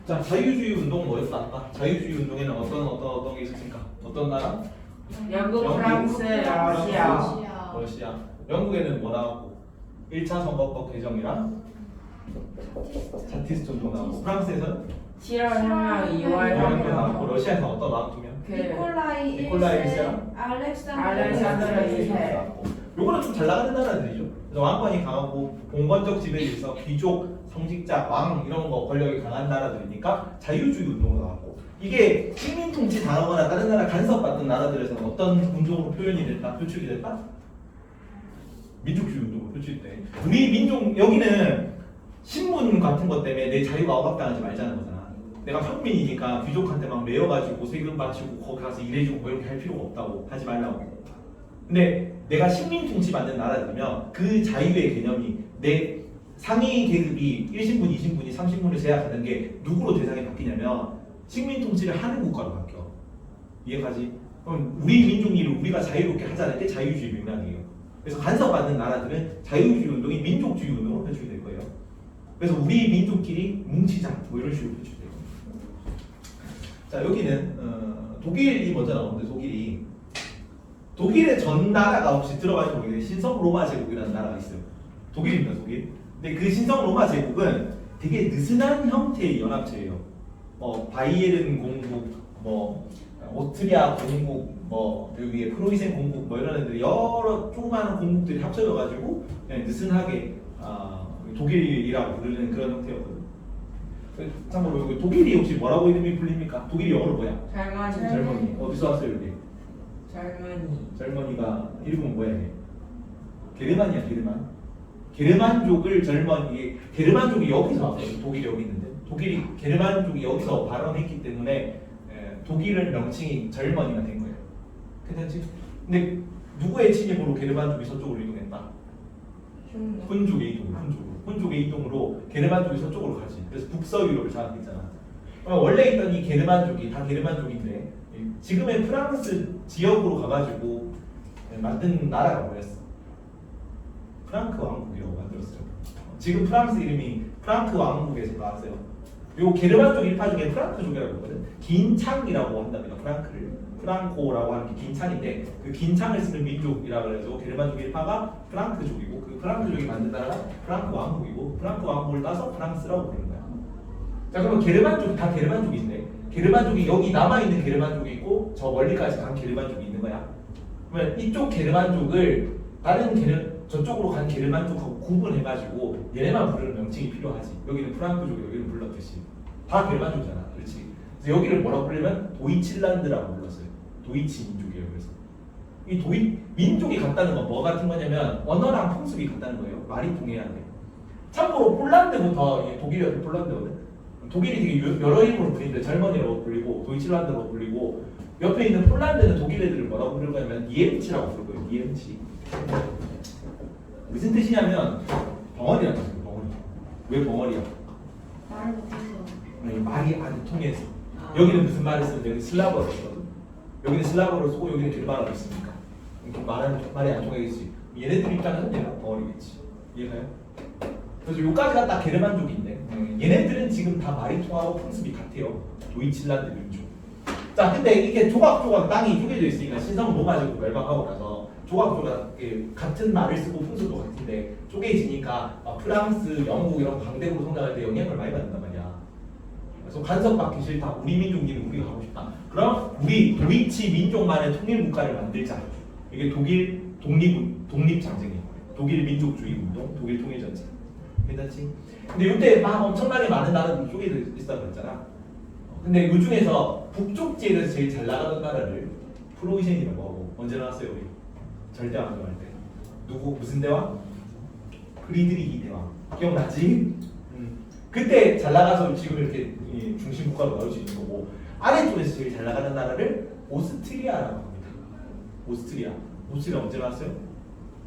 자, 자유주의 운동은 뭐였다 아까? 자유주의 운동에는 어떤 게 있었습니까? 어떤 나라? 영국, 프랑스, 러시아. 러시아. 영국에는 뭐 나왔고? 1차 선거법 개정이랑 차티스트 운동 나왔고, 프랑스에서는 7월 혁명, 2월 혁명 나왔고, 혁명. 러시아에서 어떤 나왔으면? 니콜라이 니콜라이 1세, 일세랑 알렉산드로 2세. 요거는 좀 잘 나가는 나라들이죠. 그래서 왕권이 강하고 봉건적 지배에 있어 귀족, 성직자, 왕 이런 거 권력이 강한 나라들이니까 자유주의 운동으로 나왔고, 이게 식민 통치 당하거나 다른 나라 간섭받던 나라들에서는 어떤 운동으로 표현이 됐다, 표출이 됐다? 민족주의 운동으로 표출돼. 우리 민족 여기는 신분 같은 것 때문에 내 자유가 억압당하지 말자는 거잖아. 내가 평민이니까 귀족한테 막 매여가지고 세금 바치고 거기 가서 일해주고 뭐 이렇게 할 필요가 없다고, 하지 말라고. 근데 내가 식민 통치 받는 나라들이면 그 자유의 개념이 내 상위 계급이 1신분, 2신분이 3신분을 제약하는 게 누구로 대상이 바뀌냐면 식민 통치를 하는 국가로 바뀌어. 이해가지? 그럼 우리 민족 일을 우리가 자유롭게 하자는 게 자유주의 맥락이에요. 그래서 간섭받는 나라들은 자유주의 운동이 민족주의 운동으로 표출될 거예요. 그래서 우리 민족끼리 뭉치자 뭐 이런 식으로 표출돼요. 자, 여기는 독일이 먼저 나오는데, 독일의 전 나라가 혹시 들어가시면 모르겠는데 신성 로마 제국이라는 나라가 있어요. 독일입니다, 독일. 근데 그 신성 로마 제국은 되게 느슨한 형태의 연합체예요. 바이에른 공국, 오스트리아 공국, 여기에 프로이센 공국, 이런 애들 여러 조그마한 공국들이 합쳐져가지고 그냥 느슨하게 독일이라고 부르는 그런 형태였거든요. 참고로 여기 독일이 혹시 뭐라고 이름이 불립니까? 독일이 영어로 뭐야? 젊은이. 어디서 왔어요, 여기? 젊은이가 일본 뭐야? 게르만이야, 게르만. 게르만족을 게르만족이 여기서 왔어요. 독일이 여기 있는데 게르만족이 여기서 발원했기 때문에 독일은 명칭이 젊은이가 된 거예요. 괜찮지? 근데 누구의 침입으로 게르만족이 서쪽으로 이동했다? 훈족의 이동으로 게르만족이 서쪽으로 가지. 그래서 북서유럽을 장악했잖아. 원래 있던 이 게르만족이 다 게르만족인데 지금의 프랑스 지역으로 가가지고 만든 나라가 뭐였어? 프랑크 왕국이라고 만들었어요. 지금 프랑스 이름이 프랑크 왕국에서 나왔어요. 요 게르만족 일파 중에 프랑크족이라고 하거든. 긴 창이라고 한답니다. 프랑코라고 하는 게 긴 창인데 그 긴 창을 쓰는 민족이라고 해서 게르만족 일파가 프랑크족이고, 그 프랑크족이 만든 나라가 프랑크 왕국이고, 프랑크 왕국을 따서 프랑스라고 부르는 거야. 자, 그러면 게르만족이 다 게르만족인데 게르만족이 여기 남아있는 게르만족이 있고 저 멀리까지 간 게르만족이 있는 거야. 그러면 이쪽 게르만족을 저쪽으로 간 게르만족하고 구분해가지고 얘네만 부르는 명칭이 필요하지. 여기는 프랑크족, 여기는 불렀듯이 다 게르만족이잖아, 그렇지? 그래서 여기를 뭐라고 부르면 도이칠란드라고 불렀어요. 도이치 민족이에요. 그래서 이 민족이 같다는 건 뭐 같은 거냐면 언어랑 풍습이 같다는 거예요. 말이 통해야 돼. 참고로 폴란드부터 독일이 옆에 폴란드거든. 독일이 되게 여러 이름으로 불리는데 젊은이라고 불리고 도이칠란드라고 불리고, 옆에 있는 폴란드는 독일 애들을 뭐라고 부르는 거냐면 니엠치라고 부를 거예요. 니엠치. 무슨 뜻이냐면 벙어리라는 뜻이에요. 벙어리. 왜 벙어리야? 말을 못해서. 아니, 말이 안 통해서. 여기는 무슨 말을 쓰는데 여기 슬라버를 쓰거든. 여기는 슬라버를 쓰고 여기는 게르만어를 쓰니까 말이 안 통하겠지. 얘네들 입장에서는 얘가 벙어리겠지. 이해가요? 그래서 요까지가 딱 게르만족인데 얘네들은 지금 다 말이 통하고 풍습이 같아요. 도이칠란드 민족. 자, 근데 이게 조각조각 땅이 쪼개져 있으니까 신성 로마 제국 멸망하고 나서 조각조각 같은 말을 쓰고 풍습도 같은데 쪼개지니까 프랑스, 영국 이런 강대국으로 성장할 때 영향을 많이 받는단 말이야. 그래서 간섭받기 싫다. 우리 민족끼리 우리가 하고 싶다. 그럼 우리 도이치 민족만의 통일 국가를 만들자. 이게 독일 독립 장쟁이에요. 독일 민족주의 운동, 독일 통일 전쟁. 괜찮지? 근데 이때 막 엄청나게 많은 나라들이 쪼개져 있다고 했잖아. 근데 이 중에서 북쪽 지역에서 제일 잘 나가던 나라를 프로이센이라고 하고, 언제 나왔어요 우리? 절대왕 할 때. 누구? 무슨 대왕? 프리드리히 대왕. 기억나지? 그때 잘 나가서 지금 이렇게 중심 국가로 나올 수 있는 거고, 아래쪽에서 제일 잘 나가는 나라를 오스트리아라고 합니다. 오스트리아 언제 나왔어요?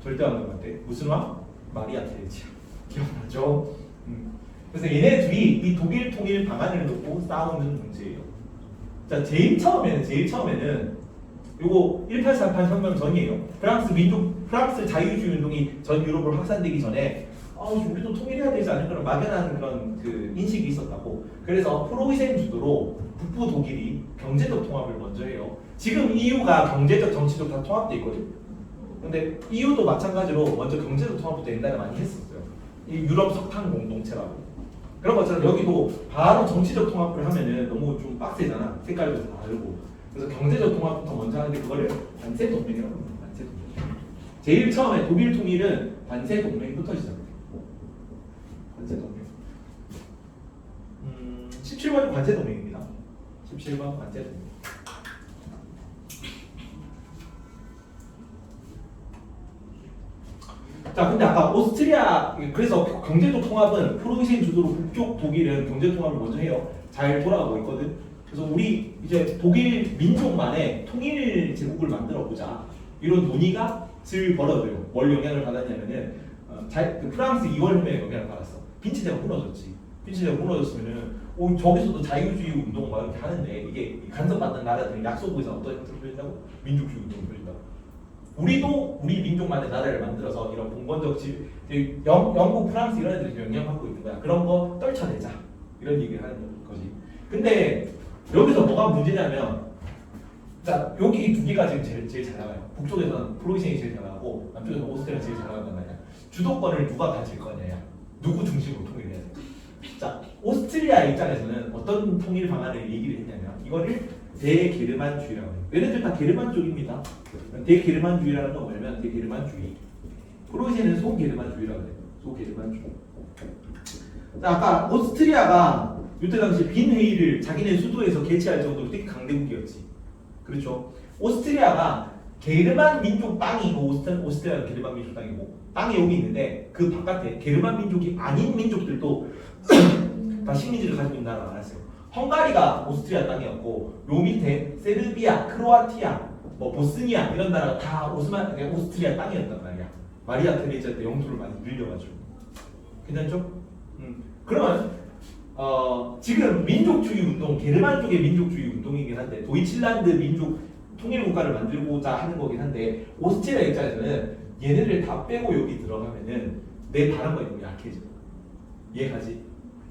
절대왕 할 때. 무슨 왕? 마리아 테레지아. 기억나죠? 그래서 얘네 둘이 이 독일 통일 방안을 놓고 싸우는 문제예요. 자, 제일 처음에는 요거 1838 혁명 전이에요. 프랑스 자유주의 운동이 전 유럽으로 확산되기 전에 우리도 통일해야 되지 않을까 막연한 그런 그 인식이 있었다고. 그래서 프로이센 주도로 북부 독일이 경제적 통합을 먼저 해요. 지금 EU가 경제적, 정치적 다 통합돼 있거든. 근데 EU도 마찬가지로 먼저 경제적 통합부터 옛날에 많이 했었어요. 이 유럽 석탄 공동체라고. 그런 것처럼 여기도 바로 정치적 통합을 하면은 너무 좀 빡세잖아. 색깔도 다 다르고. 그래서 경제적 통합부터 먼저 하는데 그거를 반세 동맹이라고 합니다. 반세 동맹. 제일 처음에 독일 통일은 반세 동맹부터 시작돼요. 반세 동맹. 17번이 관세 동맹입니다. 17번 관세 동맹. 자, 근데 아까 오스트리아 그래서 경제적 통합은 프로이센 주도로 북쪽 독일은 경제 통합을 먼저 해요. 잘 돌아가고 있거든. 그래서 우리 이제 독일 민족만의 통일 제국을 만들어 보자 이런 논의가 슬 벌어져요. 뭘 영향을 받았냐면은 그 프랑스 2월 혁명에 영향을 받았어. 핀치대가 무너졌지. 핀치대가 무너졌으면은 저기서도 자유주의 운동 막 이렇게 하는데 이게 간섭받는 나라들이 약소국에서 어떤 형태로 보인다고? 민족주의 운동을 보인다고. 우리도 우리 민족만의 나라를 만들어서 이런 봉건적 영국, 프랑스 이런 애들이 영향받고 있는 거야. 그런 거 떨쳐내자 이런 얘기를 하는 거지. 근데 여기서 뭐가 문제냐면, 자 여기 두 개가 지금 제일 잘 나가요. 북쪽에서는 프로이센이 제일 잘 나가고 남쪽에서는 오스트리아가 제일 잘 나간단 말이야. 주도권을 누가 가질 거냐, 누구 중심으로 통일해야 돼. 자 오스트리아 입장에서는 어떤 통일 방안을 얘기를 했냐면 이거를 대게르만주의라고 해요. 얘네들 다 게르만족입니다. 대게르만주의라는 건 뭐냐면 대게르만주의. 프로이센은 소게르만주의라고 해요. 소게르만주의. 자, 아까 오스트리아가 이때 당시 빈 회의를 자기네 수도에서 개최할 정도로 되게 강대국이었지. 그렇죠. 오스트리아가 게르만 민족 땅이고 오스트리아는 게르만 민족 땅이고 땅이 여기 있는데 그 바깥에 게르만 민족이 아닌 민족들도 다 식민지를 가지고 있는 나라가 많았어요. 헝가리가 오스트리아 땅이었고 요 밑에 세르비아, 크로아티아, 뭐 보스니아 이런 나라가 다 오스트리아 땅이었단 말이야. 마리아 테레자 때 영토를 많이 늘려가지고. 괜찮죠? 그러면 지금 민족주의 운동, 게르만 쪽의 민족주의 운동이긴 한데 도이칠란드 민족 통일 국가를 만들고자 하는 거긴 한데 오스트리아 입장에서는 얘네들 다 빼고 여기 들어가면은 내 바람과 너무 약해져. 이해가지?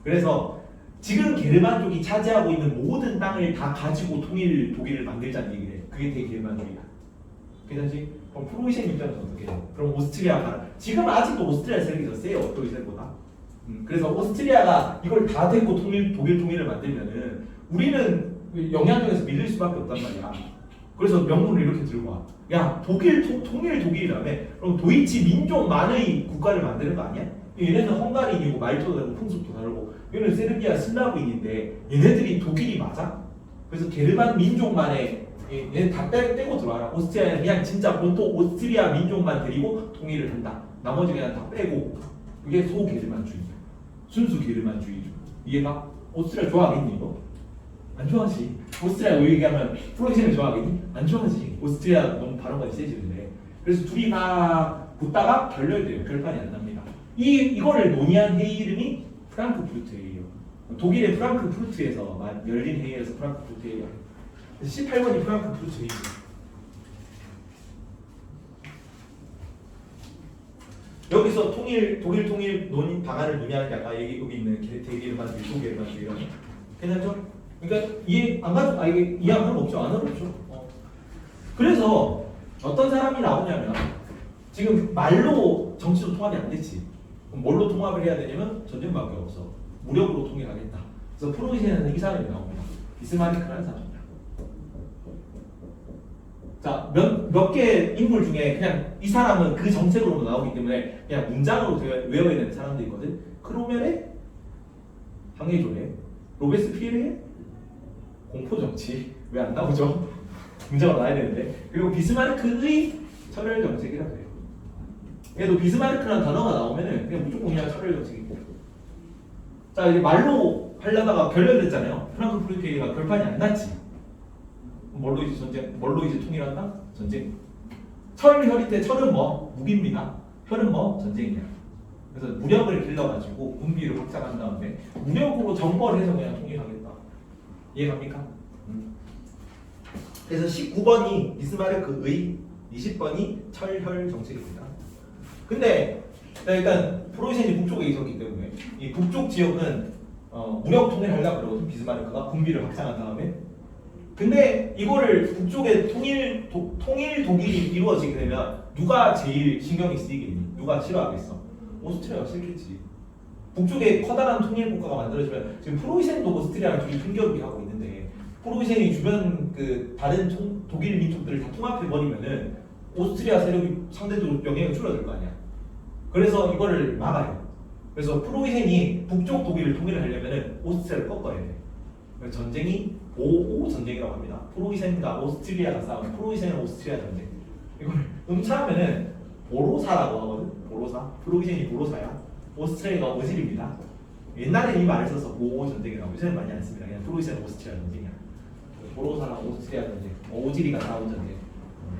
그래서 지금 게르만 쪽이 차지하고 있는 모든 땅을 다 가지고 독일을 만들자는 얘기를 해. 그게 대게르만주의야. 괜찮지? 그럼 프로이센 입장에서 어떻게 해? 그럼 오스트리아가 지금 아직도 오스트리아 세력이 더 세요. 프로이센보다. 그래서 오스트리아가 이걸 다 데리고 독일 통일을 만들면은 우리는 영향력에서 밀릴 수밖에 없단 말이야. 그래서 명분을 이렇게 들고 와. 야, 통일 독일이라며? 그럼 도이치 민족만의 국가를 만드는 거 아니야? 얘네는 헝가리인이고 말투도 다르고 풍습도 다르고 얘는 세르비아 슬라브인인데 얘네들이 독일이 맞아? 그래서 게르만 민족만의 얘네 다 떼고 들어와라. 오스트리아는 그냥 진짜 본토 오스트리아 민족만 데리고 통일을 한다. 나머지 그냥 다 빼고. 이게 소게르만주의야. 순수 게르만주의죠. 이해가? 오스트리아 좋아하겠니 이거? 안 좋아하지. 오스트리아 얘기하면 프로이센을 좋아하겠니? 안 좋아하지. 오스트리아 너무 발언까지 세지는데. 그래서 둘이 다 붙다가 결렬돼요. 결판이 안 납니다. 이거를 논의한 회의 이름이 프랑크푸르트 회의예요. 독일의 프랑크푸르트에서 열린 회의에서 프랑크푸르트 회의가. 18번이 프랑크푸르트 회의입니다. 여기서 독일 통일 논의 방안을 논의하는 게 아까 여기 있는 대게르만주의, 소게르만주의 이런 거. 괜찮죠? 그러니까 이해 안 가죠? 이게 이해하면 없죠? 안 어렵죠? 그래서 어떤 사람이 나오냐면 지금 말로 정치적 통합이 안 됐지. 그럼 뭘로 통합을 해야 되냐면 전쟁밖에 없어. 무력으로 통일하겠다. 그래서 프로이센에는 이 사람이 나옵니다. 비스마르크라는 사람입니다. 자, 몇 개 인물 중에 그냥 이 사람은 그 정책으로 나오기 때문에 그냥 문장으로 외워야 되는 사람도 있거든. 크로멜의 항해조례, 로베스피에르의 공포정치. 왜 안 나오죠? 문장으로 나와야 되는데. 그리고 비스마르크의 철혈정책이라고 해요. 얘도 비스마르크라는 단어가 나오면은 그냥 무조건 그냥 철혈정책이고. 자, 이제 말로 하려다가 결렬됐잖아요. 프랑크푸르트 회의가 결판이 안 났지. 뭘로 이제 통일한다? 전쟁. 혈이 철은 뭐? 무기입니다. 혈은 뭐? 전쟁이야. 그래서 무력을 길러가지고 군비를 확장한 다음에 무력으로 정벌해서 그냥 통일하겠다. 이해갑니까? 그래서 19번이 비스마르크의, 20번이 철혈 정책입니다. 근데 일단 프로이센이 북쪽에 있었기 때문에 이 북쪽 지역은 무력 통일하려고 그러거든. 비스마르크가 군비를 확장한 다음에. 근데 이거를 북쪽에 통일 독일이 이루어지게 되면 누가 제일 신경이 쓰이겠니? 누가 싫어하겠어? 오스트리아가 싫겠지. 북쪽에 커다란 통일 국가가 만들어지면 지금 프로이센도 오스트리아랑 둘이 힘겨루기 하고 있는데 프로이센이 주변 그 다른 독일 민족들을 다 통합해 버리면은 오스트리아 세력이 상대적으로 영향이 줄어들 거 아니야. 그래서 이거를 막아요. 그래서 프로이센이 북쪽 독일을 통일을 하려면은 오스트리아를 꺾어야 돼. 그래서 전쟁이 5.5 전쟁이라고 합니다. 프로이센과 오스트리아가 싸우는 프로이센 오스트리아 전쟁. 이걸 음차하면은 보로사라고 하거든. 보로사. 프로이센이 보로사야. 오스트리아가 오질입니다. 옛날에 이 말을 써서 5.5 전쟁이라고 요새는 많이 안 씁니다. 그냥 프로이센 오스트리아 전쟁이야. 보로사랑 오스트리아 전쟁, 오질이가 싸운 전쟁.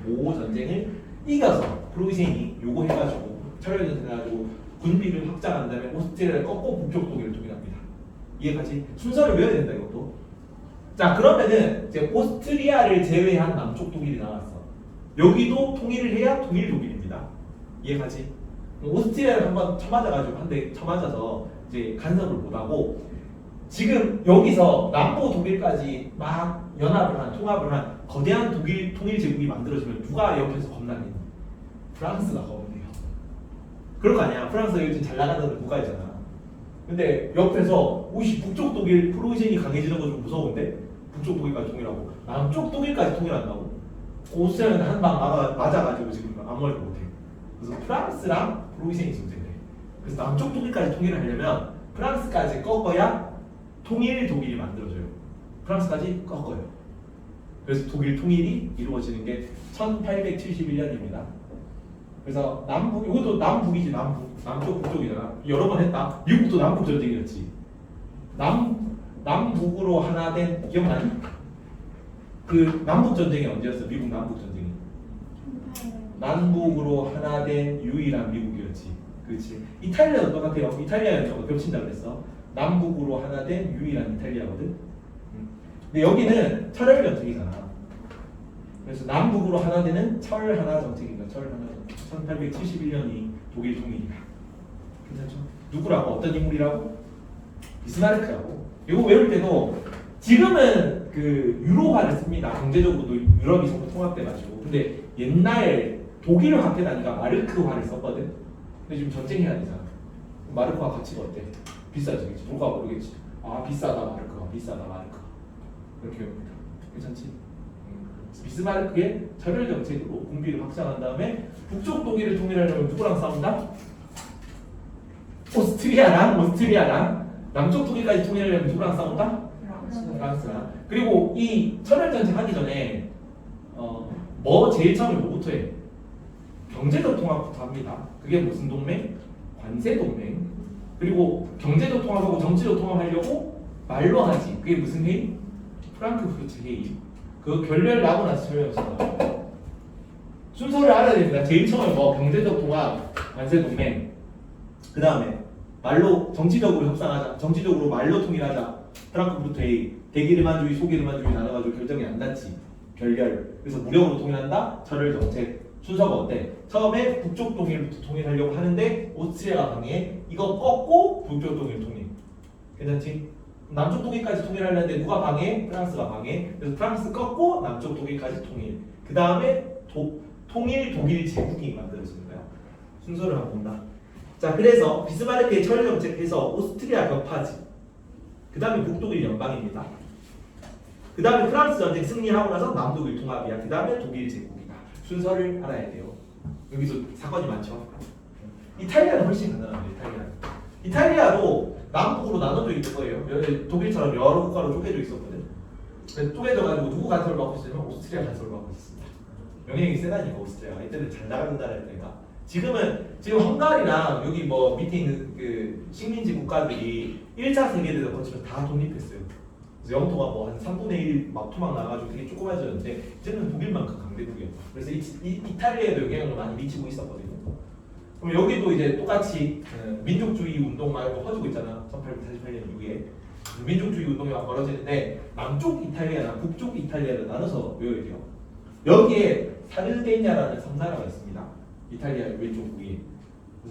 5.5 전쟁을 이겨서 프로이센이 요거해가지고 철혈전쟁해가지고 군비를 확장한 다음에 오스트리아를 꺾고 북쪽 독일을 통일합니다. 이해가지? 순서를 외워야 된다 이것도. 자 그러면은 이제 오스트리아를 제외한 남쪽 독일이 나왔어. 여기도 통일을 해야 통일 독일입니다. 이해가지? 오스트리아를 한번 쳐맞아가지고 한 대 쳐맞아서 이제 간섭을 못하고 지금 여기서 남부 독일까지 막 연합을 한 통합을 한 거대한 독일 통일 제국이 만들어지면 누가 옆에서 겁나겠니? 프랑스가 겁내요. 그런 거 아니야? 프랑스가 요즘 잘 나가는 국가이잖아. 근데 옆에서 오씨 북쪽 독일 프로이센이 강해지는 거 좀 무서운데 북쪽 독일까지 통일하고 남쪽 독일까지 통일한다고? 오스트리아는 한 방 맞아가지고 지금 아무 말도 못해. 그래서 프랑스랑 프로이센이 존재해. 그래서 남쪽 독일까지 통일을 하려면 프랑스까지 꺾어야 통일 독일이 만들어져요. 프랑스까지 꺾어요. 그래서 독일 통일이 이루어지는 게 1871년입니다. 그래서 남북 이것도 남북이지 남쪽 북쪽이잖아. 여러 번 했다. 미국도 남북 전쟁이었지. 남북으로 하나 된 기억나니? 그 남북 전쟁이 언제였어? 미국 남북 전쟁이. 남북으로 하나 된 유일한 미국이었지. 그렇지. 이탈리아도 똑같아요. 이탈리아는 저거 겹친다 그랬어. 남북으로 하나 된 유일한 이탈리아거든. 근데 여기는 철혈 정책이잖아. 그래서 남북으로 하나 되는 철 하나 정책인가? 철 하나 정책. 1871년이 독일 통일이다. 괜찮죠? 누구라고? 어떤 인물이라고? 비스마르크라고. 이거 외울 때도 지금은 그 유로화를 씁니다. 경제적으로도 유럽이 전부 통합돼가지고. 근데 옛날 독일 화폐다니까 마르크화를 썼거든. 근데 지금 전쟁해야 되잖아. 마르크화 가치가 어때? 비싸지, 그치? 누가 모르겠지. 아 비싸다 마르크화, 비싸다 마르크화. 이렇게 외웁니다. 괜찮지? 비스마르크의 철혈 정책으로 군비를 확장한 다음에 북쪽 독일을 통일하려면 누구랑 싸운다? 오스트리아랑 남쪽 독일까지 통일하려면 누구랑 싸운다? 프랑스랑. 그리고 이 철혈 전쟁 하기 전에 뭐 제일 처음에 뭐부터 해? 경제적 통합부터 합니다. 그게 무슨 동맹? 관세 동맹. 그리고 경제적 통합하고 정치적 통합하려고 말로 하지. 그게 무슨 회의? 프랑크푸르트 회의. 그 결렬 나고 나서 설명했습니다. 순서를 알아야 됩니다. 제일 처음에 뭐 경제적 통합, 관세 동맹. 그 다음에 말로 정치적으로 협상하자. 정치적으로 말로 통일하자. 프랑크푸르트 회의. 대게르만주의, 소게르만주의 나눠가지고 결정이 안 났지. 결렬. 그래서 무력으로 통일한다. 철혈 정책. 순서가 어때? 처음에 북쪽 독일부터 통일하려고 하는데 오스트리아가 강해. 이거 꺾고 북쪽 독일 통일. 괜찮지? 남쪽 독일까지 통일하려는데 누가 방해? 프랑스가 방해. 그래서 프랑스 꺾고 남쪽 독일까지 통일. 그 다음에 통일 독일 제국이 만들어지는 거야. 순서를 한번 본다. 자, 그래서 비스마르크의 철 정책에서 오스트리아 격파지. 그 다음에 북독일 연방입니다. 그 다음에 프랑스 전쟁 승리하고 나서 남독일 통합이야. 그 다음에 독일 제국이다. 순서를 알아야 돼요. 여기서 사건이 많죠. 이탈리아는 훨씬 간단합니다. 이탈리아도 남북으로 나눠져 있는 거예요. 독일처럼 여러 국가로 쪼개져 있었거든. 그래서 쪼개져가지고 누구 간섭을 받고 있으면 오스트리아 간섭을 받고 있습니다. 영향이 세다니까 오스트리아가. 이때는 잘 나가는 나라니까. 지금 헝가리랑 여기 뭐 밑에 있는 그 식민지 국가들이 1차 세계대전 거치면 다 독립했어요. 그래서 영토가 뭐 한 3분의 1 막 토막 나가지고 되게 조그마해졌는데 이제는 독일만큼 강대국이었다. 그래서 이탈리아에도 영향을 많이 미치고 있었거든요. 그럼 여기도 이제 똑같이 민족주의 운동 말고 퍼지고 있잖아. 1848년 이후에 민족주의 운동이 막 벌어지는데 남쪽 이탈리아랑 북쪽 이탈리아를 나눠서 외워야 돼요. 여기에 사르데냐라는 섬나라가 있습니다. 이탈리아 왼쪽 위에.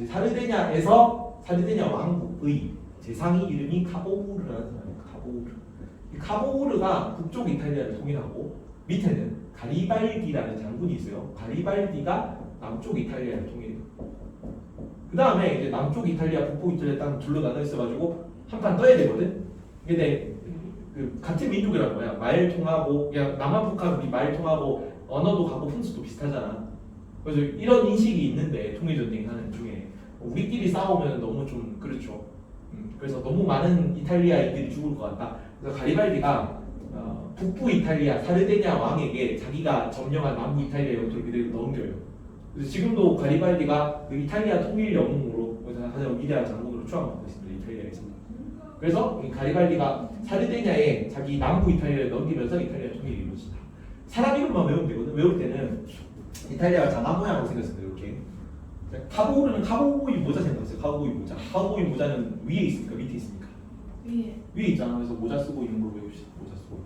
사르데냐에서 사르데냐 왕국의 재상이 이름이 카보우르라는 사람이에요. 카보우르. 이 카보우르가 북쪽 이탈리아를 통일하고 밑에는 가리발디라는 장군이 있어요. 가리발디가 남쪽 이탈리아를 통일해요. 그 다음에 이제 남쪽 이탈리아, 북부 이탈리아 땅 둘로 나눠 있어가지고 한 판 떠야 되거든. 근데 그 같은 민족이란 거야. 말 통하고 그냥 남아프리카 말 통하고 언어도 가고 풍습도 비슷하잖아. 그래서 이런 인식이 있는데 통일 전쟁 하는 중에 우리끼리 싸우면 너무 좀 그렇죠. 그래서 너무 많은 이탈리아인들이 죽을 것 같다. 그래서 가리발디가 북부 이탈리아 사르데냐 왕에게 자기가 점령한 남부 이탈리아 영토를 그대로 넘겨요. 그래서 지금도 가리발디가 그 이탈리아 통일 영웅으로 가장 위대한 장군으로 추앙받고 있습니다. 이탈리아에서. 그래서 이 가리발디가 사르데냐에 자기 남부 이탈리아를 넘기면서 이탈리아 통일이 이루어진다. 사람 이름만 외우면 되거든. 외울 때는 이탈리아가 장화 모양으로 생겼습니다. 이렇게. 카보우르는 카보우이 모자 생각하세요. 카보우이 모자. 카보우이 모자는 위에 있습니까? 밑에 있습니까? 위에 있잖아. 그래서 모자 쓰고 이런 걸 외우시죠. 모자 쓰고.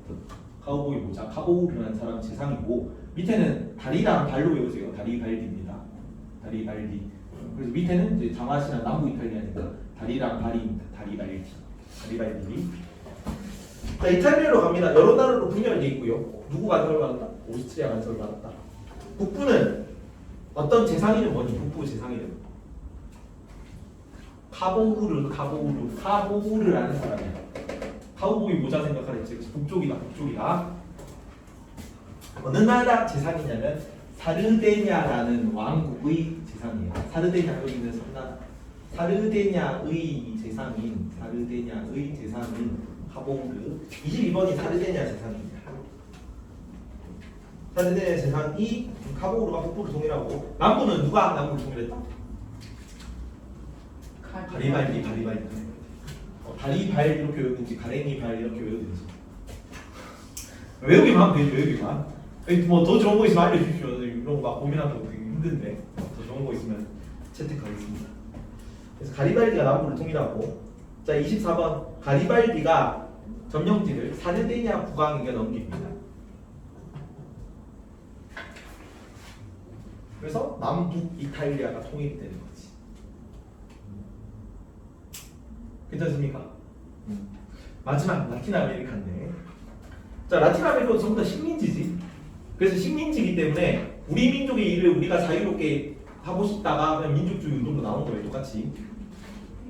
카보우이 모자. 카보우르라는 사람 재상이고 밑에는 다리랑 발로 외우세요. 다리발디입니다. 다리발디. 그래서 밑에는 이제 장화시나 남부 이탈리아니까 다리랑 발이입니다. 다리발디. 다리발디. 자, 이탈리아로 갑니다. 여러 나라로 분열되어 있고요. 누구가 간섭을 받았다? 오스트리아가 간섭을 받았다. 북부는 어떤 재상이는 뭐니? 북부 재상이는 카보우르라는 사람이야. 카우보이 모자 생각하랬지. 북쪽이다. 어느 나라 재상이냐면 사르데냐라는 왕국의 재상이에요. 사르데냐 여기 있는 섬나라. 사르데냐의 재상인 카보우르. 22번이 사르데냐 재상입니다. 사르데냐 재상이 카보우르가 북부를 통일하고 남부는 누가 남부를 통일했다? 가리발디. 다리발 이렇게 외우든지 가랭이발 이렇게 외우든지 외우기만 하면 되지. 외우기만. 뭐 더 좋은 거 있으면 알려주십시오. 이런 거 막 고민하는 거 되게 힘든데 더 좋은 거 있으면 채택하겠습니다. 그래서 가리발디가 남부를 통일하고 자 24번 가리발디가 점령지를 사르데냐 국왕에게 넘깁니다. 그래서 남북 이탈리아가 통일이 되는 거지. 괜찮습니까? 마지막 라틴 아메리카인데 자 라틴 아메리카도 전부 다 식민지지. 그래서 식민지이기 때문에 우리 민족의 일을 우리가 자유롭게 하고 싶다가 그냥 민족주의 운동도 나온 거예요. 똑같이.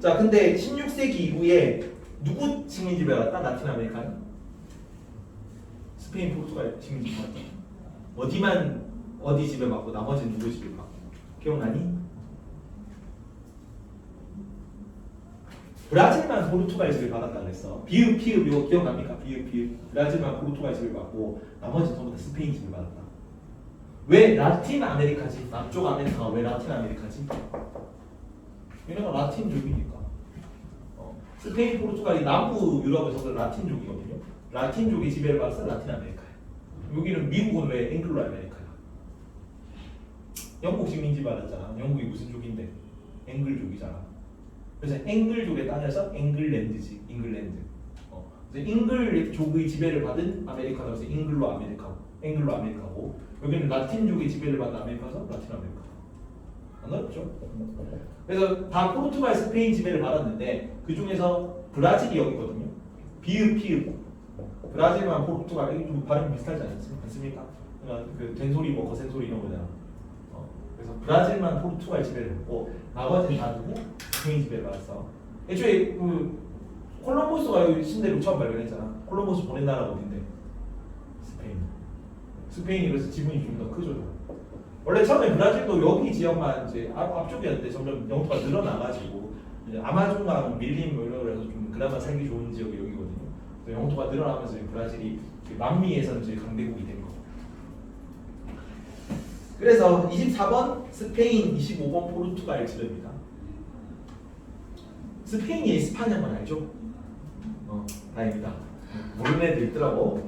자 근데 16세기 이후에 누구 식민지 받았다? 라틴 아메리카는? 스페인, 포르투갈 식민지 받았다. 어디 집에 받고 나머지는 누구 집에 받고 기억나니? 브라질만 포르투갈 집을 받았다 그랬어. 비읍 이거 기억납니까? 비읍 브라질만 포르투갈 집을 받고 나머지 전부 다 스페인 집을 받았다. 왜 라틴 아메리카지? 남쪽 아메리카가 왜 라틴 아메리카지? 얘네가 라틴족이니까. 스페인 포르투갈이 남부 유럽에서 라틴족이거든요. 라틴족이 지배를 받아서 라틴 아메리카야. 여기는 미국은 왜 앵글로 아메리카야? 영국 식민지 받았잖아. 영국이 무슨 족인데? 앵글족이잖아. 그래서 앵글족의 땅에서 앵글랜드지. 잉글랜드. 그래서 잉글족의 지배를 받은 아메리카라서 잉글로 아메리카고 여기는 라틴족의 지배를 받은 아메리카라서 라틴 아메리카. 안 어렵죠? 그래서 다 포르투갈, 스페인 지배를 받았는데 그 중에서 브라질이 여기거든요. 비읍. 브라질만 포르투갈 좀 발음이 비슷하지 않습니까? 그 된소리 뭐 거센소리 이런 거잖아. 그래서 브라질만 포르투갈 지배를 받고 나머지는 다 누구? 스페인 지배를 받았어. 애초에 그 콜럼버스가 여기 신대륙 처음 발견했잖아. 콜럼버스 보낸 나라가 어딘데? 스페인이 그래서 지분이 좀 더 크죠. 원래 처음에 브라질도 여기 지역만 이제 앞쪽이었는데 점점 영토가 늘어나가지고 이제 아마존강 밀림 이런 거라서 좀 그나마 살기 좋은 지역이 여기거든요. 그래서 영토가 늘어나면서 브라질이 남미에서 이제 강대국이 된 거. 그래서 24번 스페인, 25번 포르투갈 지배입니다. 스페인이 에스파냐인 건 알죠? 다행이다. 모르는 애들 있더라고.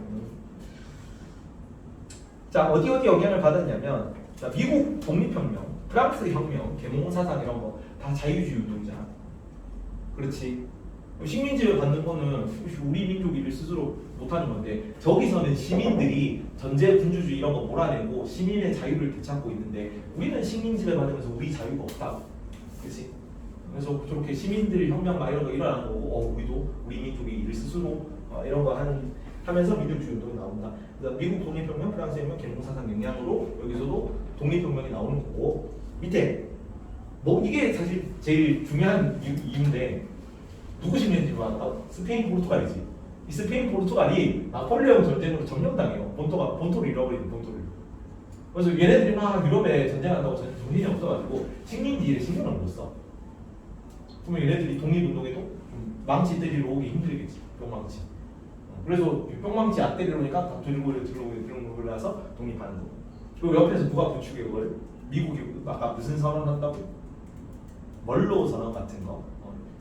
자 어디 영향을 받았냐면 자, 미국 독립혁명, 프랑스 혁명, 계몽사상 이런 거 다 자유주의 운동이잖아. 그렇지. 식민지를 받는 거는 우리 민족 일을 스스로 못하는 건데 저기서는 시민들이 전제 군주주의 이런 거 몰아내고 시민의 자유를 되찾고 있는데 우리는 식민지를 받으면서 우리 자유가 없다. 그렇지? 그래서 저렇게 시민들 혁명 막 이런 거 일어나는 거고, 우리도 우리 민족이 이를 스스로 이런 거 하면서 민족주의 운동이 나온다. 그래서 미국 독립혁명, 프랑스 혁명, 계몽사상 영향으로 여기서도 독립혁명이 나오는 거고, 밑에 뭐 이게 사실 제일 중요한 이유인데 누구 식민지 받았다고? 스페인 포르투갈이지. 이 스페인 포르투갈이 나폴레옹 전쟁으로 점령당해요. 본토를 잃어버리는 본토를. 그래서 얘네들이 막 유럽에 전쟁한다고 정신이 없어가지고 식민지에 신경을 못 써. 그러면 얘네들이 독립운동에도 망치 때리러 오기 힘들겠지. 뿅망치. 그래서 뿅망치 안 때리러 오니까 다 들고 올라서 독립하는 거. 그리고 옆에서 누가 부추겨 그걸? 미국이 아까 무슨 선언 한다고? 멀로 선언 같은 거.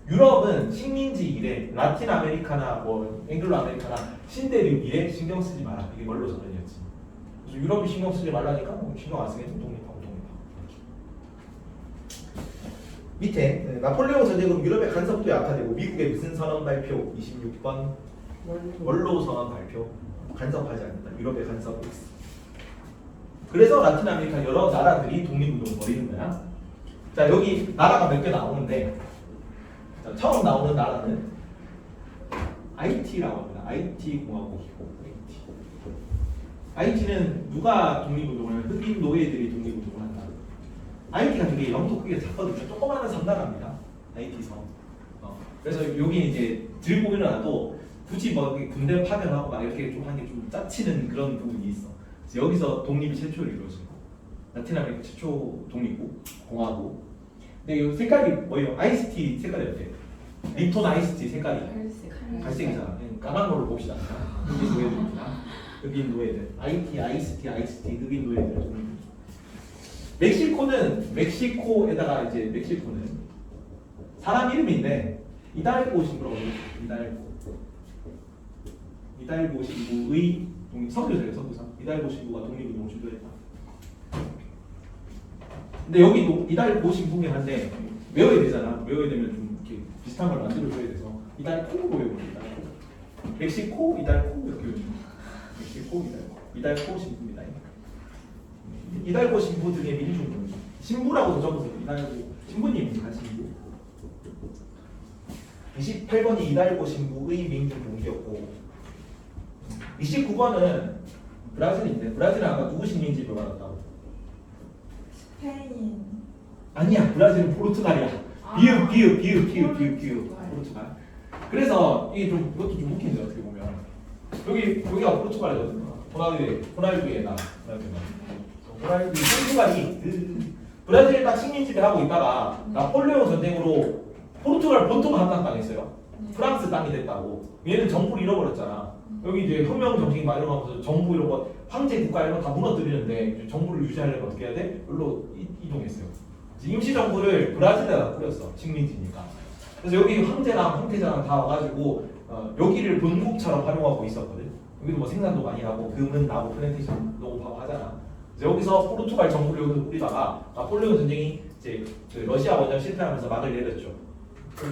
유럽은 식민지 이래, 라틴 아메리카나 뭐 앵글로 아메리카나 신대륙 이래 신경 쓰지 마라. 이게 멀로 선언이었지. 그래서 유럽이 신경 쓰지 말라니까 신경 안 쓰겠지. 독립하고. 밑에 나폴레옹 전쟁으로 유럽의 간섭도 약화되고 미국의 무슨 선언 발표 26번 멀로 선언 발표 간섭하지 않는다. 유럽의 간섭 X. 그래서 라틴 아메리카 여러 나라들이 독립운동을 벌이는 거야. 자 여기 나라가 몇 개 나오는데 자, 처음 나오는 나라는 IT라고 합니다. IT 공화국이고 IT는 누가 독립운동을 하면 흑인 노예들이 독립운동을 한다. IT가 되게 영토 크기가 작거든요. 조그마한 섬나라입니다. IT 섬. 그래서 여기 이제 들고 일어나도 굳이 뭐 군대 파견하고 막 이렇게 좀 하는 게 좀 짜치는 그런 부분이 있어. 그래서 여기서 독립이 최초로 이루어지고 라틴 아메리카 최초 독립국 공화국. 근데 이 색깔이 뭐예요? 아이스티 색깔이 어때? 립톤 아이스티 색깔이 갈색이잖아. 까만 걸로 봅시다. 흑인 노예들입니다. 흑인 노예들. IT 아이스티 흑인 노예들. 멕시코에다가 이제 멕시코는 사람 이름인데 이달고 신부라고 해요. 이달고 신부의 선교사예요. 선교사. 이달고 신부가 독립운동을 주도했다. 근데 여기도 이달고 신부긴 한데 외워야 되잖아. 외워야 되면 좀 이렇게 비슷한 걸 만들어줘야 돼서 이달코로 외웁니다. 멕시코 이달코 이렇게 외우죠. 멕시코 이달코 신부입니다. 이달고 신부 등의 민중군 신부라고도 적어서 이달고 신부님입니다. 신부 28번이 이달고 신부의 민중군이었고 29번은 브라질인데 브라질은 아까 누구 식민지를 받았다고? 스페인. 아니야 브라질은 포르투갈이야. 비읍 포르투갈. 그래서 이게 좀 이것도 좀 웃긴데 어떻게 보면 여기가 포르투갈이거든요. 호날두의 나라. 호날두 포르투갈이 브라질에 딱 식민지를 하고 있다가 나폴레옹 전쟁으로 포르투갈 본토가 함락당했어요. 프랑스 땅이 됐다고. 얘는 정부를 잃어버렸잖아. 여기 이제 혁명 정신이 막 이러면서 정부 이런 거 황제 국가 이런 거 다 무너뜨리는데 정부를 유지하려면 어떻게 해야 돼? 여기로 이동했어요. 임시 정부를 브라질에다 꾸렸어. 식민지니까. 그래서 여기 황제랑 황태자랑 다 와가지고 여기를 본국처럼 활용하고 있었거든. 여기도 뭐 생산도 많이 하고 금은 나고 플랜테이션 농업하고 하잖아. 그래서 여기서 포르투갈 정부를 여기서 꾸리다가 나폴레옹 전쟁이 이제 그 러시아 원정 실패하면서 막을 내렸죠.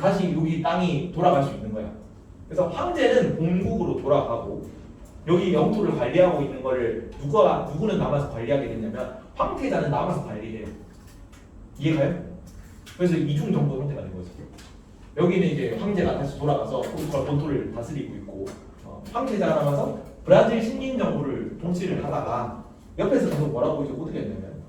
다시 여기 땅이 돌아갈 수 있는 거야. 그래서 황제는 본국으로 돌아가고 여기 영토를 관리하고 있는 거를 누구는 남아서 관리하게 됐냐면 황태자는 남아서 관리해요. 이해가요? 그래서 이중 정부 형태가 된 거죠. 여기는 이제 황제가 다시 돌아가서 포르투갈 본토를 다스리고 있고 황태자가 남아서 브라질 식민 정부를 통치를 하다가 옆에서 계속 뭐라고 이제 어떻게 했냐면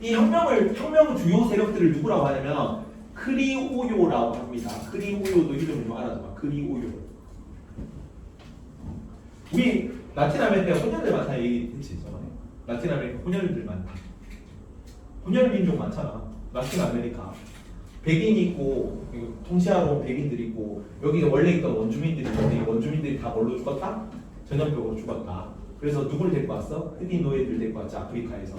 이 혁명 주요 세력들을 누구라고 하냐면 크리오요라고 합니다. 크리오요도 이름을 좀 알아둬봐. 크리오요. 우리 라틴 아메리카 혼혈들 많다 얘기했지 저번에. 라틴 아메리카 혼혈들 많다. 혼혈 민족 많잖아. 라틴 아메리카. 백인 있고 통치하러 온 백인들 있고 여기 원래 있던 원주민들이 있는데 이 원주민들이 다 뭘로 죽었다? 전염병으로 죽었다. 그래서 누구를 데리고 왔어? 흑인 노예들 데리고 왔지 아프리카에서.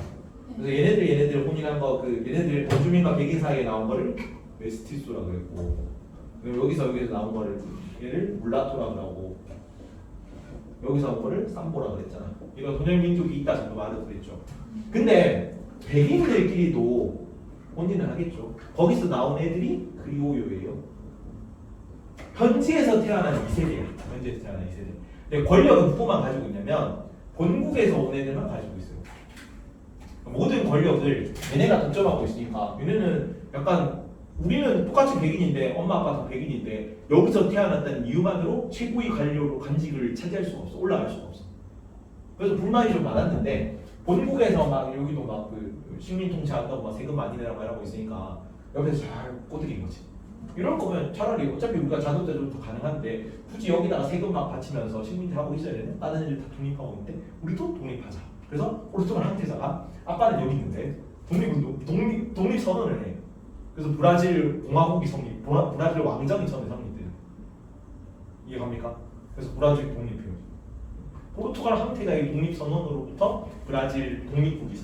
그래서 얘네들 혼인한 거 얘네들 원주민과 백인 사이에 나온 거를 메스티소라고 그랬고 여기서 나온 거를 얘를 물라토라고 하고 여기서 온 거를 삼보라고 그랬잖아. 이런 혼혈 민족이 있다 정도 말을 그랬죠. 근데 백인들끼리도 혼인을 하겠죠. 거기서 나온 애들이 크리오요예요. 현지에서 태어난 2세대야. 현지에서 태어난 2세대. 근데 권력은 누구만 가지고 있냐면 본국에서 온 애들만 가지고 있어요. 모든 권력을 얘네가 독점하고 있으니까 얘네는 약간 우리는 똑같이 백인인데 엄마 아빠도 백인인데 여기서 태어났다는 이유만으로 최고의 관료로 관직을 차지할 수가 없어. 올라갈 수가 없어. 그래서 불만이 좀 많았는데 본국에서 막 여기도 막 그 식민 통치한다고 막 세금 많이 내라고 하고 있으니까 옆에서 잘 꼬드긴 거지. 이럴 거면 차라리 어차피 우리가 자동차도 더 가능한데 굳이 여기다가 세금 막 바치면서 식민지 하고 있어야 되네. 다른 애들 다 독립하고 있는데 우리도 독립하자. 그래서 포르투갈 황태자가 아빠는 여기 있는데 독립 선언을 해. 그래서 브라질 공화국이 성립, 브라질 왕정이 처음에 성립돼요. 이해갑니까? 그래서 브라질 독립해요. 포르투갈 황태자의 독립 선언으로부터 브라질 독립국이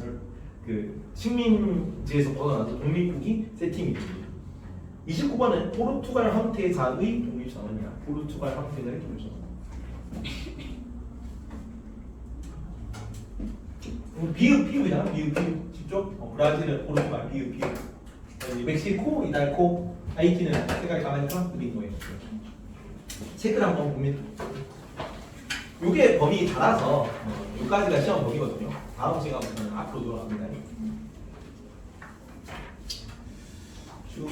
그 식민지에서 벗어나서 독립국이 세팅이 됩니다. 29번은 포르투갈 황태자의 독립 선언이야. 포르투갈 황태자의 독립 선언. 비읍이잖아. 비읍. 직접 브라질은 포르투갈 비읍. 멕시코, 이달코, 하이티는 색깔이 까마니까 그린 거예요. 책을 한번 보면 이게 범위 달아서 여기까지가 시험 범위거든요. 다음 시간부터는 앞으로 돌아갑니다. 쭉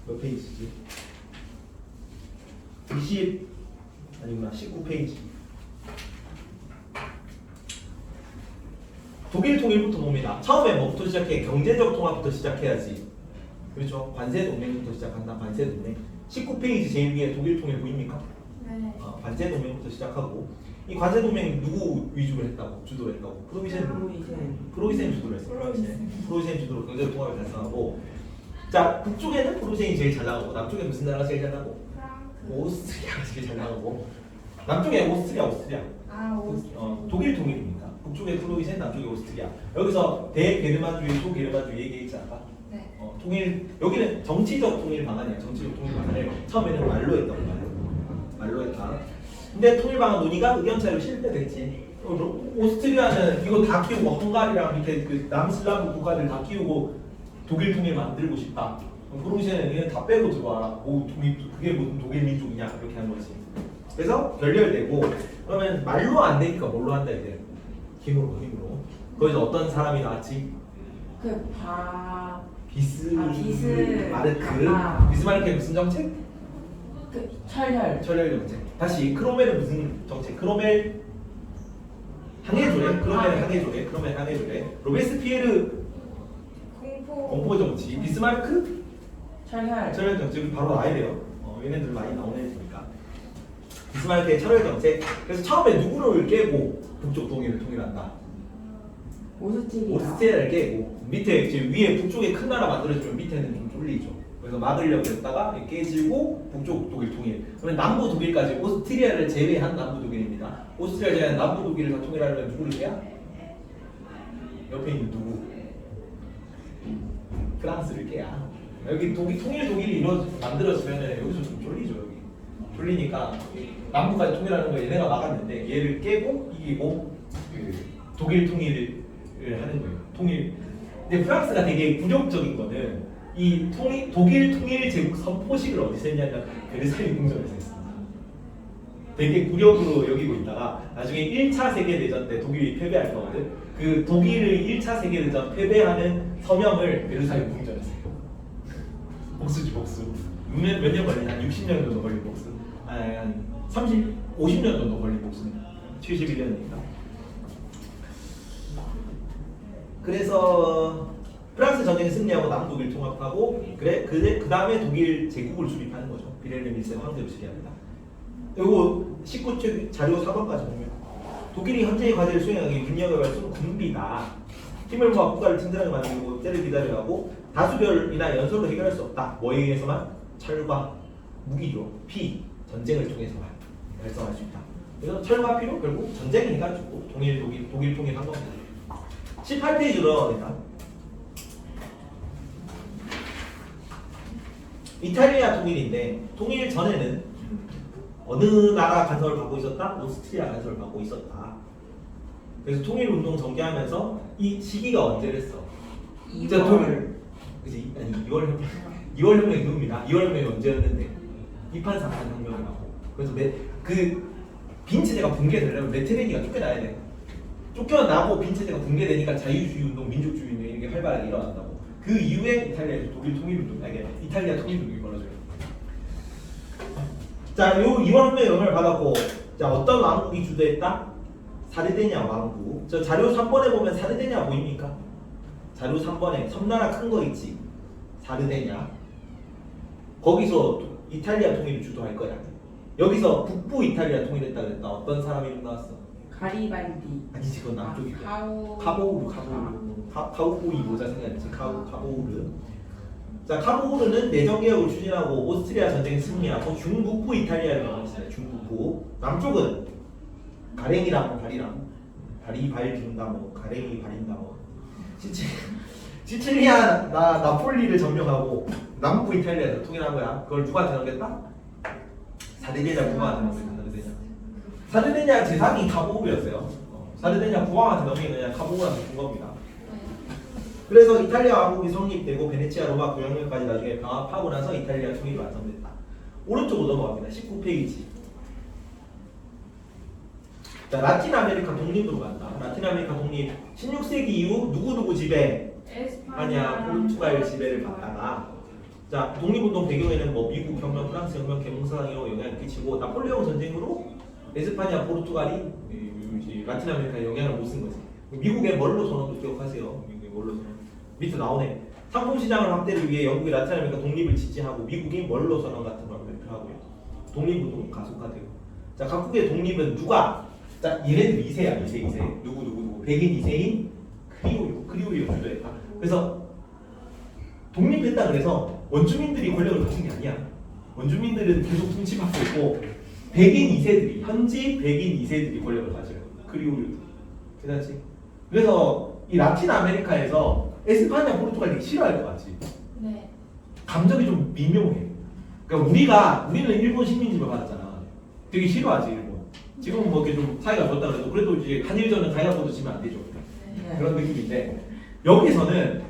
몇 페이지지? 20 아니구나 19페이지. 독일 통일부터 봅니다. 처음에 뭐부터 시작해? 경제적 통합부터 시작해야지. 그렇죠? 관세 동맹부터 시작한다. 관세 동맹. 19페이지 제일 위에 독일 통일 보입니까? 네. 관세 동맹부터 시작하고 이 관세 동맹 누구 위주로 했다고? 주도를 했다고? 프로이센 주도를 했어. 프로이센 주도로 경제적 통합을 달성하고 자 북쪽에는 프로이센이 제일 잘 나가고 남쪽에 무슨 나라가 제일 잘 나가고? 오스트리아가 제일 잘 나가고 남쪽에 오스트리아. 독일 통일입니다. 북쪽에 프로이센, 남쪽에 오스트리아. 여기서 대게르만주의, 소게르만주의 얘기했지 않아? 네. 통일 여기는 정치적 통일 방안이야. 정치적 통일 방안을 처음에는 말로 했다고 말로 했다. 근데 통일 방안 논의가 의견 차이로 실패됐지. 오스트리아는 이거 다 키우고 헝가리랑 밑에 그 남슬라브 국가들 다 키우고 독일 통일 만들고 싶다. 프로이센은 얘는 다 빼고 들어와라. 그게 무슨 독일 민족이냐 이렇게 한 거지. 그래서 결렬되고 그러면 말로 안 되니까 뭘로 한다 이제. 힘으로. 거기서 어떤 사람이 나왔지? 비스마르크. 비스마르크의 무슨 정책? 철혈 정책. 다시 크로멜은 무슨 정책? 크로멜 항해조례. 로베스피에르 공포 정치. 비스마르크 철혈 정책이 바로 나와야 돼요. 얘네들 많이 나오는 애니까. 비스마르크의 철혈 정책. 그래서 처음에 누구를 깨고 북쪽 동일을 통일한다. 오스트리아를 깨고 밑에 지금 위에 북쪽에 큰 나라 만들어주면 밑에는 좀 쫄리죠. 그래서 막으려고 했다가 깨지고 북쪽 독일 통일. 그러면 남부 독일까지 오스트리아를 제외한 남부 독일입니다. 오스트리아 제외한 남부 독일을 다 통일하려면 누구를 깨야? 옆에 있는 누구? 프랑스를 깨야. 여기 통일 독일이 만들어지면 여기서 좀 쫄리죠. 여기 쫄리니까 남부까지 통일하는 거 얘네가 막았는데 얘를 깨고 이기고 그 독일 통일을 하는 거예요. 통일. 근데 프랑스가 되게 굴욕적인 거는 이 독일 통일 제국 선포식을 어디서 했냐면 베르사유 궁전에서 했습니다. 되게 굴욕으로 여기고 있다가 나중에 1차 세계대전 때 독일이 패배할 거거든. 그 독일의 1차 세계대전 패배하는 서명을 베르사유 궁전에서 해요. 복수지 복수. 몇 년 걸리나? 한 60년 정도 걸린 복수. 한 50년 정도 걸린 복수입니다. 71년이니까. 그래서 프랑스 전쟁에 승리하고 남독일 통합하고 그 다음에 독일 제국을 수립하는 거죠. 비렐름 1세 황제로 시기합니다. 이거 19쪽 자료 4번까지 보면 독일이 현재의 과제를 수행하기 위해 능력을 발휘하는 군비다. 힘을 모아 국가를 튼튼하게 만들고 때를 기다려하고 다수결이나 연설로 해결할 수 없다. 뭐에 의해서만? 철과 무기로 피 전쟁을 통해서만 달성할 수 있다. 그래서 철과 피로 결국 전쟁을 해가지고 독일 통일한 겁니다. 18페이지로 넘어갑니다. 이탈리아 통일인데 통일 전에는 어느 나라 간섭을 받고 있었다? 오스트리아 간섭을 받고 있었다. 그래서 통일운동 전개하면서 이 시기가 언제랬어? 2월. 그치? 아니 2월 혁명이 누굽니다. 2월 혁명이 언제였는데? 283 혁명이라고. 그래서 그 빈 체제가 붕괴되려면 메테르니가 쫓겨나야 돼. 쫓겨나고 빈체제가 붕괴되니까 자유주의 운동, 민족주의 운동 이런 게 활발하게 일어난다고. 그 이후에 이탈리아에서 독일 통일운동, 아니 이탈리아 통일운동이 벌어져요. 자, 요 이완운동의 영향을 받았고, 자 어떤 왕국이 주도했다? 사르데냐 왕국. 저 자료 3번에 보면 사르데냐 보입니까? 자료 3번에 섬나라 큰 거 있지. 사르데냐. 거기서 이탈리아 통일을 주도할 거야. 여기서 북부 이탈리아 통일했다 그랬다. 어떤 사람 이름 나왔어? 가리발디. 아니지, 그건 남쪽이고. 카우. 카우보이 모자 생각했지. 카보우르. 자, 카보우르는 내정 개혁을 추진하고 오스트리아 전쟁에 승리하고 중북부 이탈리아를 명했어요. 중북부. 남쪽은 가랭이랑 발이 기른다 뭐 가랭이 발인다 뭐 시칠리아 나폴리를 점령하고 남부 이탈리아에서 통일한 거야. 그걸 누구한테 넘겼다? 사르데냐 국왕한테 넘겼다. 사르데냐 재상이 카보우르였어요. 사르데냐 국왕한테 넘긴 그냥 카보우르한테 준 겁니다. 그래서 이탈리아 왕국이 성립되고 베네치아 로마 구역령까지 나중에 병합하고 나서 이탈리아 통일이 완성됐다. 오른쪽으로 넘어갑니다. 19페이지. 자, 라틴 아메리카 독립으로 간다. 라틴 아메리카 독립 16세기 이후 누구 지배? 아니야, 포르투갈 지배를 받다가 자, 독립운동 배경에는 뭐 미국 혁명, 프랑스 혁명, 개몽사상 이런 영향을 끼치고 나폴레옹 전쟁으로 에스파냐, 포르투갈이 라틴 아메리카에 영향을 못 쓴 거지. 미국의 멀로 선언도 기억하세요. 미국의 멀로 선언. 밑에 나오네. 상품 시장을 확대를 위해 영국이 라틴 아메리카 독립을 지지하고 미국이 멀로 선언 같은 걸 발표하고요. 독립운동 가속화되고. 자, 각국의 독립은 누가? 자, 얘네들 2세야, 2세. 누구. 백인 2세인 크리오리오 주도했다. 그래서 독립했다 그래서 원주민들이 권력을 가진 게 아니야. 원주민들은 계속 통치받고 있고 백인 2세들이 현지 백인 2세들이 권력을 가져요. 크리오리오. 괜찮지? 그래서 이 라틴 아메리카에서 에스파냐 포르투갈 되게 싫어할 것 같지? 네. 감정이 좀 미묘해. 그러니까 우리는 일본 식민지를 받았잖아. 되게 싫어하지 일본. 지금은 뭐 이렇게 좀 사이가 좋다 그래도 그래도 이제 한일전은 가위바위보도 지면 안 되죠. 네. 그런 느낌인데 여기서는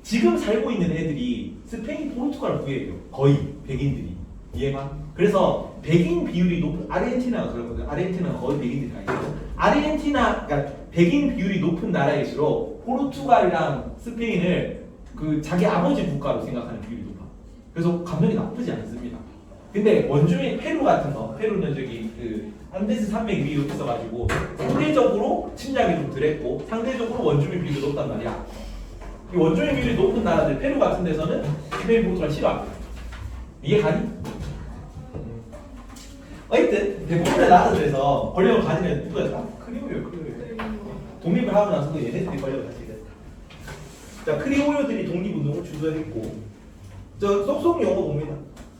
지금 살고 있는 애들이 스페인, 포르투갈 부예요. 거의 백인들이. 이해가? 그래서 백인 비율이 높은 아르헨티나가 그렇거든. 아르헨티나가 거의 백인들이 다 있고 아르헨티나 그러니까 백인 비율이 높은 나라일수록 포르투갈이랑 스페인을 그 자기 아버지 국가로 생각하는 비율이 높아. 그래서 감정이 나쁘지 않습니다. 근데 원주민 페루 같은 거, 페루는 저기 그 안데스 산맥 위에 있어가지고 상대적으로 침략이 좀 덜했고 상대적으로 원주민 비율이 높단 말이야. 이 원주민 비율이 높은 나라들 페루 같은 데서는 스페인 포르투갈 싫어합니다. 이해 가니? 어쨌든 대부분의 나라들에서 권력을 가지는 누구였다? 크리오요. 독립을 하고 나서도 얘네들이 권력을 가지게 됐다. 자, 크리오요들이 독립운동을 주도했고 저 쏙쏙 용어 봅니다.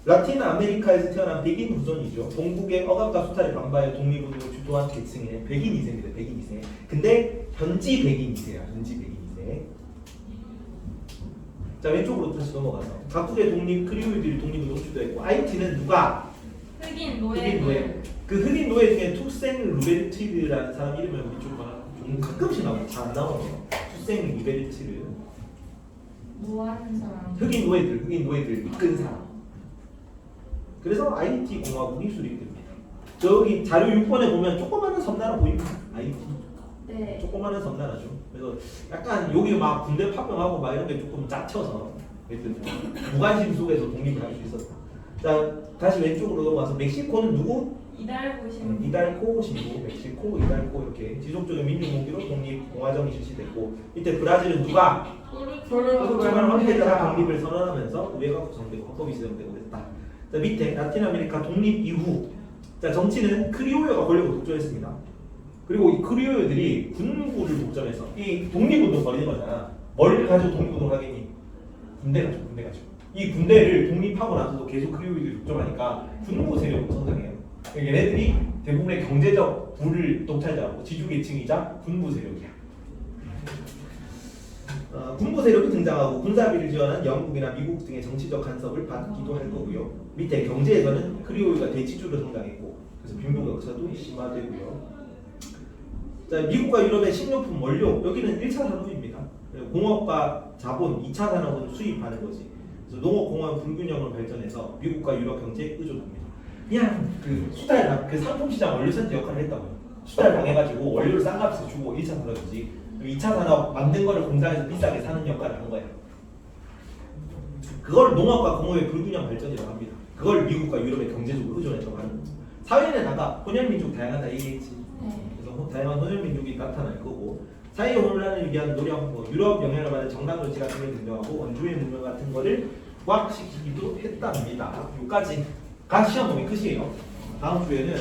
라틴 아메리카에서 태어난 백인 후손이죠. 동국의 억압과 수탈을 방바해 독립운동을 주도한 계층의 백인 2세입니다. 백인 2세. 근데 현지 백인 2세야. 현지 백인 2세. 자, 왼쪽으로 다시 넘어가서 각국의 독립 크리오요들이 독립운동을 주도했고 아이티는 누가? 흑인 흑인 노예. 그 흑인 노예 중에 투생 루베르티르라는 사람 이름을 밑줄 봐. 좀 가끔씩 나오고 잘 안 나오네요. 투생 루베르티르. 뭐 하는 사람? 흑인 노예들 이끈 사람. 그래서 아이티 공화국이 수립됩니다. 저기 자료 6번에 보면 조그마한 섬나라 보입니다. 아이티. 네. 조그마한 섬나라죠. 그래서 약간 여기 막 군대 파병하고 막 이런 게 조금 짜쳐서 하여튼 무관심 속에서 독립을 할 수 있었다. 자, 다시 왼쪽으로 넘어가서 멕시코는 누구? 이달고 신부. 이달코 신부, 멕시코, 이달코 이렇게 지속적인 민주공기로 독립 공화정이 실시됐고 이때 브라질은 누가? 포르투갈 황제자가 독립을 선언하면서 의회가 구성되고 헌법이 제정되고 그랬다. 자, 밑에 라틴 아메리카 독립 이후 자, 정치는 크리오요가 권력을 독점했습니다. 그리고 이 크리오요들이 군부를 독점해서 이 독립운동 벌이는 거잖아. 뭘 가지고 독립운동 하겠니? 군대 가지고. 이 군대를 독립하고 나서도 계속 크리오요들이 독점하니까 군부 세력으로 성장해요. 얘네들이 대부분의 경제적 부를 독차지하고 지주계층이자 군부 세력이야. 군부 세력이 등장하고 군사비를 지원한 영국이나 미국 등의 정치적 간섭을 받기도 할 거고요. 밑에 경제에서는 크리오요가 대치주로 성장했고 그래서 빈부격차도 심화되고요. 자, 미국과 유럽의 식료품 원료 여기는 1차 산업입니다. 공업과 자본 2차 산업은 수입하는 거지. 그래서 농업공업 불균형을 발전해서 미국과 유럽 경제에 의존합니다. 그냥 그 수달 그 상품 시장 원료센터 역할을 했다고요. 투자를 당해가지고 원료를 싼 값에 주고 1차 산업이지. 2차 산업 만든 거를 공장에서 비싸게 사는 역할을 한 거예요. 그걸 농업과 공업의 불균형 발전이라고 합니다. 그걸 미국과 유럽의 경제적으로 의존해서 하는 거죠. 사회는 아까 혼혈민족 다양하다 얘기했지. 네. 그래서 다양한 혼혈민족이 나타날 거고 사회 혼란을 위한 노력, 뭐 유럽 영향을 받은 정당 정치 같은 걸 등장하고 원주민 문명 같은 거를 부각시키기도 했답니다. 여기까지가 시험 범위 끝이에요. 다음 주에는